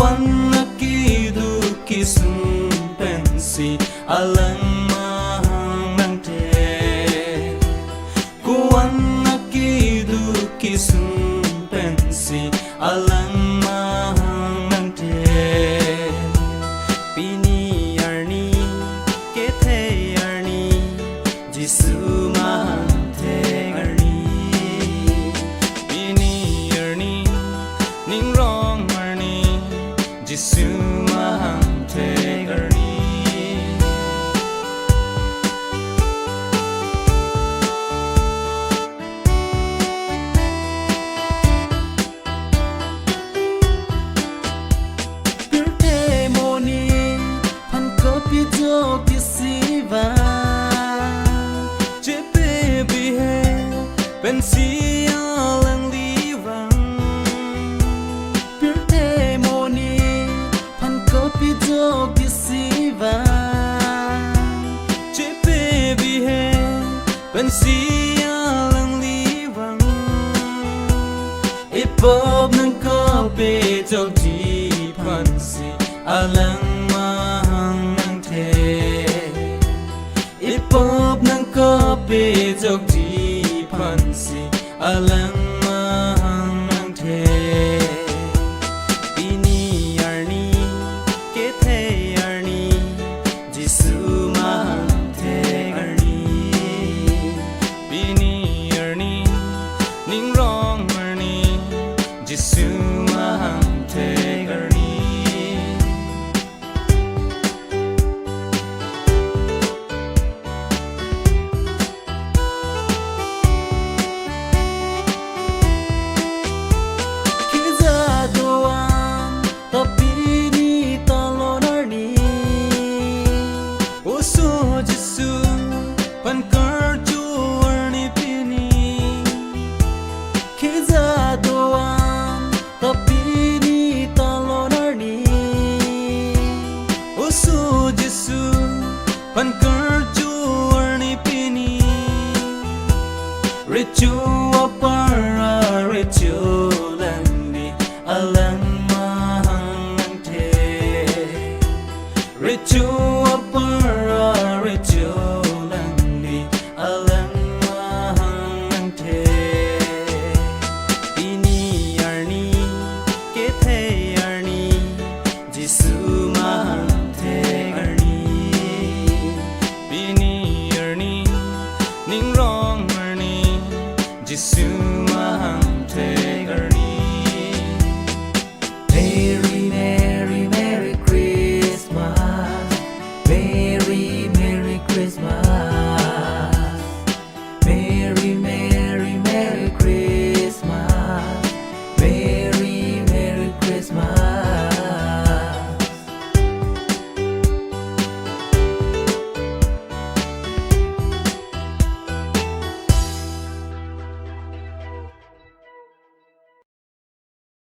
Kuanna kidu kisun pensi alang mahang nang te. Kuanna kidu kisun pensi alang mahang nang te. Pini arni kethe arni Jisu mahang te arni. Pini arni ning rong arni Jisu mahang te arni. Pito kisiva Chepe bihe pensi alang livang Pirte moni pan kopito kisiva Chepe bihe pensi alang livang Ipop ng kopito di pansi alang mahang Ipop ng kopi jog di pansi alang mahang nang te. Pini arni kethe arni Jisu mahang te arni. Pini arni ning rong arni Jisu mahang te arni. Pan kerju arni pini Kiza doan tapi ni talon arni Usu Jisu pan kerju arni pini Richu apara richu landi alang mahang nante Richu apara richu alang mahang nang te. Pini arni kethe arni Jisu mahang te arni. Pini arni ning rong arni Jisu mahang te arni.